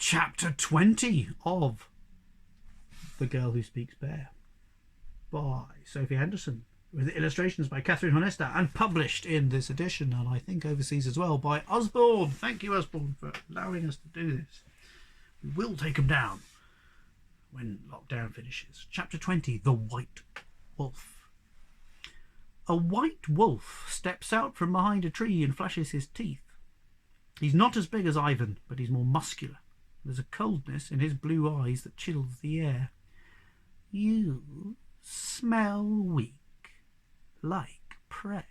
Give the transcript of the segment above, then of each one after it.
Chapter 20 of The Girl Who Speaks Bear by Sophie Henderson, with illustrations by Kathrin, Honesta, and published in this edition, and I think overseas as well, by Usborne. Thank you, Usborne, for allowing us to do this. We will take them down when lockdown finishes. Chapter 20, The White Wolf. A white wolf steps out from behind a tree and flashes his teeth. He's not as big as Ivan, but he's more muscular. There's a coldness in his blue eyes that chills the air. You smell weak, like prey.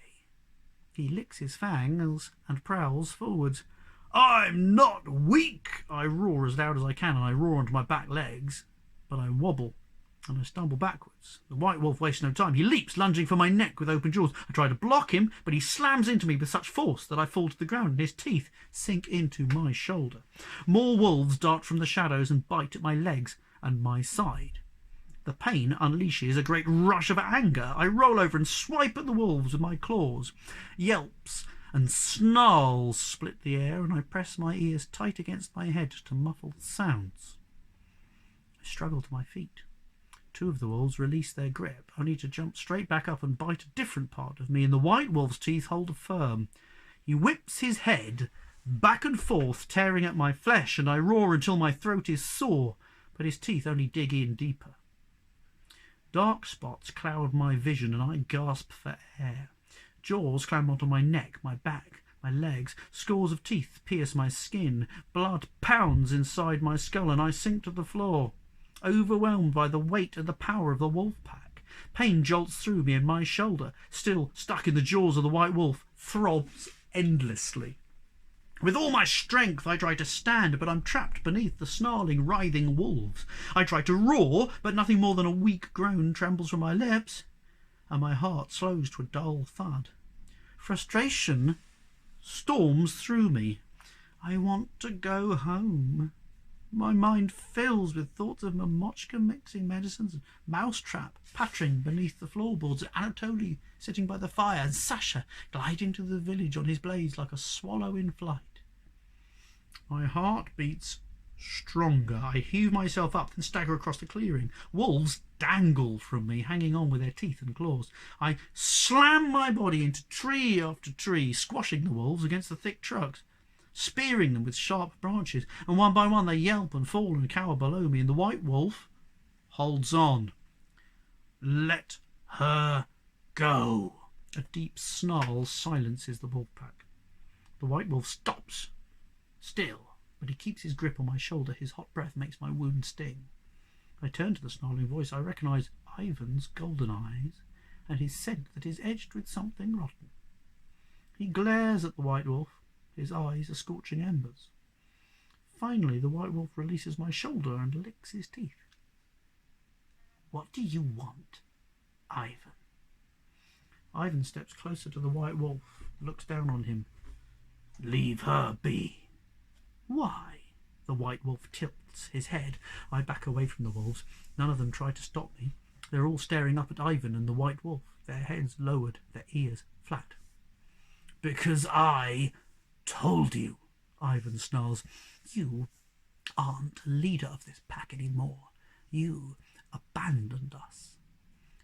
He licks his fangs and prowls forwards. I'm not weak! I roar as loud as I can, and I roar onto my back legs, but I wobble and I stumble backwards. The white wolf wastes no time. He leaps, lunging for my neck with open jaws. I try to block him, but he slams into me with such force that I fall to the ground and his teeth sink into my shoulder. More wolves dart from the shadows and bite at my legs and my side. The pain unleashes a great rush of anger. I roll over and swipe at the wolves with my claws. Yelps and snarls split the air, and I press my ears tight against my head to muffle the sounds. I struggle to my feet. Two of the wolves release their grip, only to jump straight back up and bite a different part of me, and the white wolf's teeth hold firm. He whips his head back and forth, tearing at my flesh, and I roar until my throat is sore, but his teeth only dig in deeper. Dark spots cloud my vision, and I gasp for air. Jaws climb onto my neck, my back, my legs. Scores of teeth pierce my skin. Blood pounds inside my skull, and I sink to the floor, overwhelmed by the weight and the power of the wolf pack. Pain jolts through me, and my shoulder, still stuck in the jaws of the white wolf, throbs endlessly. With all my strength I try to stand, but I'm trapped beneath the snarling, writhing wolves. I try to roar, but nothing more than a weak groan trembles from my lips, and my heart slows to a dull thud. Frustration storms through me. I want to go home. My mind fills with thoughts of Mamochka mixing medicines, and Mousetrap pattering beneath the floorboards, and Anatoly sitting by the fire, and Sasha gliding to the village on his blades like a swallow in flight. My heart beats stronger. I heave myself up and stagger across the clearing. Wolves dangle from me, hanging on with their teeth and claws. I slam my body into tree after tree, squashing the wolves against the thick trucks, spearing them with sharp branches, and one by one they yelp and fall and cower below me, and the white wolf holds on. Let her go. A deep snarl silences the wolf pack. The white wolf stops still, but he keeps his grip on my shoulder. His hot breath makes my wound sting. I turn to the snarling voice. I recognise Ivan's golden eyes and his scent that is edged with something rotten. He glares at the white wolf. His eyes are scorching embers. Finally, the white wolf releases my shoulder and licks his teeth. What do you want, Ivan? Ivan steps closer to the white wolf, looks down on him. Leave her be. Why? The white wolf tilts his head. I back away from the wolves. None of them try to stop me. They're all staring up at Ivan and the white wolf, their heads lowered, their ears flat. Because I told you, Ivan snarls. You aren't leader of this pack anymore. You abandoned us.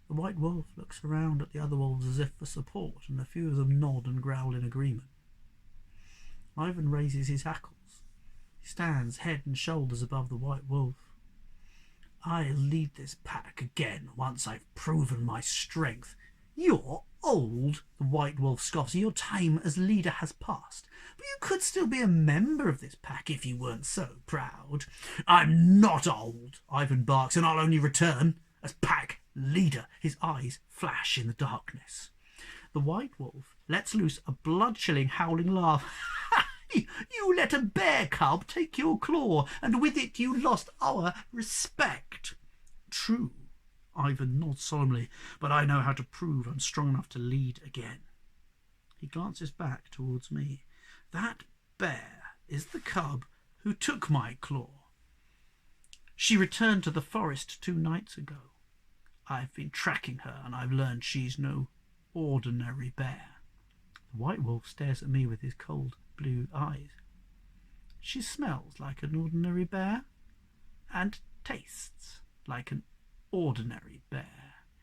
The white wolf looks around at the other wolves as if for support, and a few of them nod and growl in agreement. Ivan raises his hackles. He stands head and shoulders above the white wolf. I'll lead this pack again once I've proven my strength. You're old, the white wolf scoffs. Your time as leader has passed, but you could still be a member of this pack if you weren't so proud. I'm not old, Ivan barks, and I'll only return as pack leader. His eyes flash in the darkness. The white wolf lets loose a blood-chilling, howling laugh. You let a bear cub take your claw, and with it you lost our respect. True, Ivan nods solemnly, but I know how to prove I'm strong enough to lead again. He glances back towards me. That bear is the cub who took my claw. She returned to the forest 2 nights ago. I've been tracking her, and I've learned she's no ordinary bear. The white wolf stares at me with his cold blue eyes. She smells like an ordinary bear and tastes like an ordinary bear.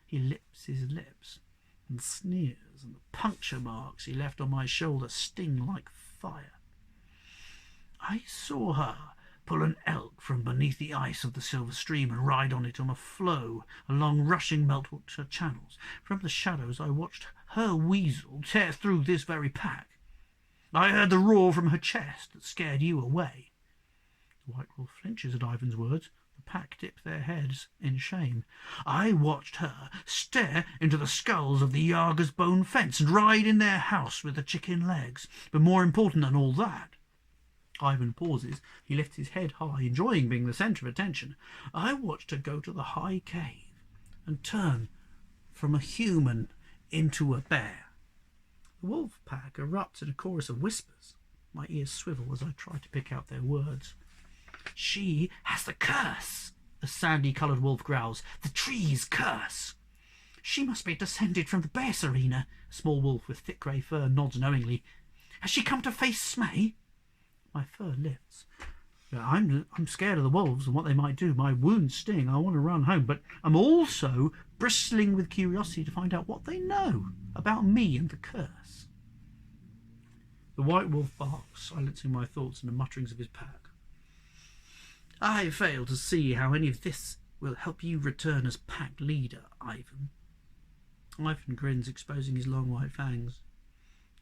He lips his lips and sneers, and the puncture marks he left on my shoulder sting like fire. I saw her pull an elk from beneath the ice of the silver stream and ride on it on a floe along rushing meltwater channels. From the shadows I watched her weasel tear through this very pack. I heard the roar from her chest that scared you away. The white wolf flinches at Ivan's words. The pack dip their heads in shame. I watched her stare into the skulls of the Yager's bone fence and ride in their house with the chicken legs. But more important than all that, Ivan pauses. He lifts his head high, enjoying being the centre of attention. I watched her go to the high cave and turn from a human into a bear. The wolf pack erupts in a chorus of whispers. My ears swivel as I try to pick out their words. She has the curse, the sandy-coloured wolf growls. The tree's curse. She must be descended from the bear Serena. A small wolf with thick grey fur nods knowingly. Has she come to face Smay? My fur lifts. I'm scared of the wolves and what they might do. My wounds sting. I want to run home, but I'm also bristling with curiosity to find out what they know about me and the curse. The white wolf barks, silencing my thoughts and the mutterings of his pack. I fail to see how any of this will help you return as pack leader, Ivan. Ivan grins, exposing his long white fangs.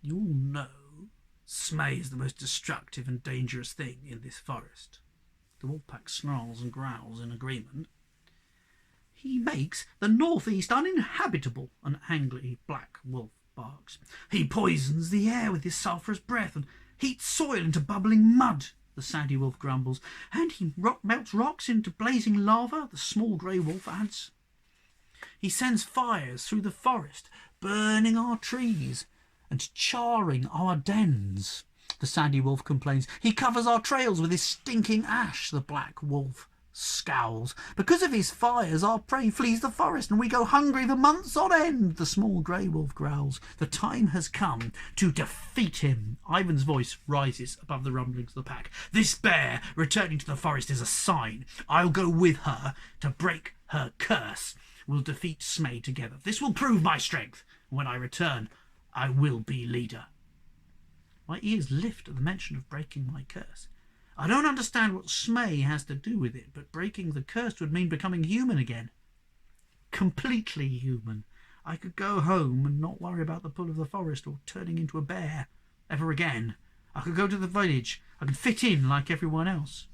You all know Smay is the most destructive and dangerous thing in this forest. The wolf pack snarls and growls in agreement. He makes the northeast uninhabitable, an angry black wolf barks. He poisons the air with his sulphurous breath and heats soil into bubbling mud, the sandy wolf grumbles. And he melts rocks into blazing lava, the small grey wolf adds. He sends fires through the forest, burning our trees and charring our dens, the sandy wolf complains. He covers our trails with his stinking ash, the black wolf scowls. Because of his fires, our prey flees the forest and we go hungry for months on end, the small grey wolf growls. The time has come to defeat him. Ivan's voice rises above the rumblings of the pack. This bear returning to the forest is a sign. I'll go with her to break her curse. We'll defeat Smay together. This will prove my strength. When I return, I will be leader. My ears lift at the mention of breaking my curse. I don't understand what Smay has to do with it, but breaking the curse would mean becoming human again. Completely human. I could go home and not worry about the pull of the forest or turning into a bear ever again. I could go to the village. I could fit in like everyone else.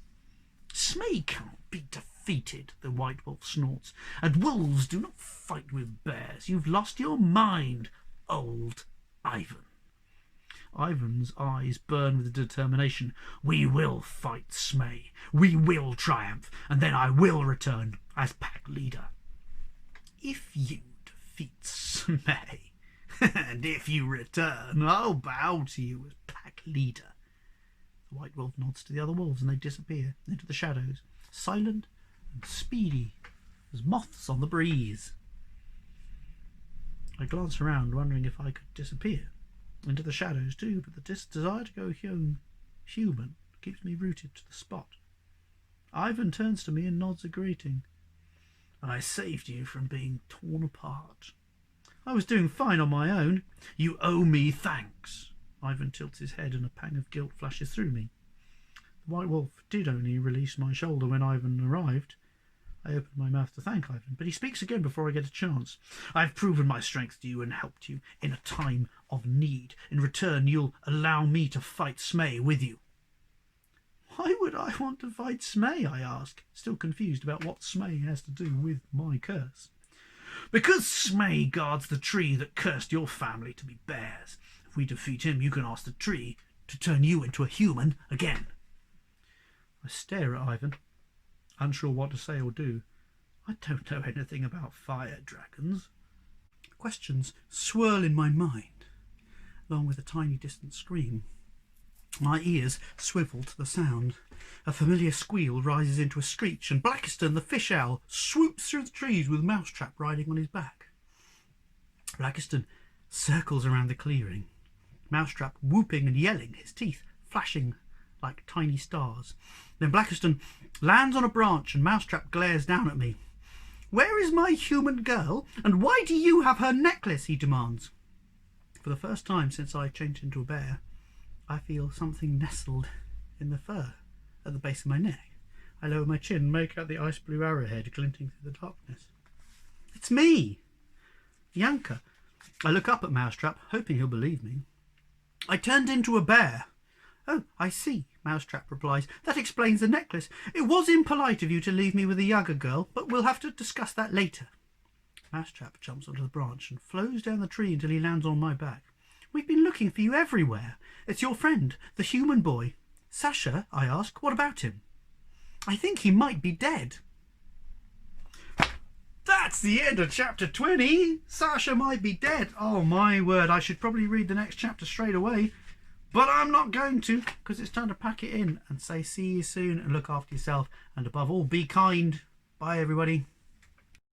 Smay can't be defeated, the white wolf snorts. And wolves do not fight with bears. You've lost your mind, old Ivan. Ivan's eyes burn with determination. We will fight Smay. We will triumph, and then I will return as pack leader. If you defeat Smay, and if you return, I'll bow to you as pack leader. The white wolf nods to the other wolves, and they disappear into the shadows, silent and speedy as moths on the breeze. I glance around, wondering if I could disappear into the shadows too, but the desire to go human keeps me rooted to the spot. Ivan turns to me and nods a greeting. I saved you from being torn apart. I was doing fine on my own. You owe me thanks. Ivan tilts his head and a pang of guilt flashes through me. The white wolf did only release my shoulder when Ivan arrived. I opened my mouth to thank Ivan, but he speaks again before I get a chance. I've proven my strength to you and helped you in a time of need. In return, you'll allow me to fight Smay with you. Why would I want to fight Smay? I ask, still confused about what Smay has to do with my curse. Because Smay guards the tree that cursed your family to be bears. If we defeat him, you can ask the tree to turn you into a human again. I stare at Ivan, unsure what to say or do. I don't know anything about fire dragons. Questions swirl in my mind, along with a tiny distant scream. My ears swivel to the sound. A familiar squeal rises into a screech, and Blackiston, the fish owl, swoops through the trees with Mousetrap riding on his back. Blackiston circles around the clearing, Mousetrap whooping and yelling, his teeth flashing like tiny stars. Then Blackiston lands on a branch and Mousetrap glares down at me. "Where is my human girl, and why do you have her necklace?" he demands. For the first time since I changed into a bear, I feel something nestled in the fur at the base of my neck. I lower my chin and make out the ice blue arrowhead glinting through the darkness. It's me, Yanka. I look up at Mousetrap, hoping he'll believe me. "I turned into a bear." "Oh, I see," Mousetrap replies. "That explains the necklace. It was impolite of you to leave me with a younger girl, but we'll have to discuss that later." Mousetrap jumps onto the branch and flows down the tree until he lands on my back. "We've been looking for you everywhere. It's your friend, the human boy." "Sasha?" I ask. "What about him?" "I think he might be dead." That's the end of chapter 20. Sasha might be dead. Oh my word, I should probably read the next chapter straight away. But I'm not going to, because it's time to pack it in and say see you soon and look after yourself. And above all, be kind. Bye everybody.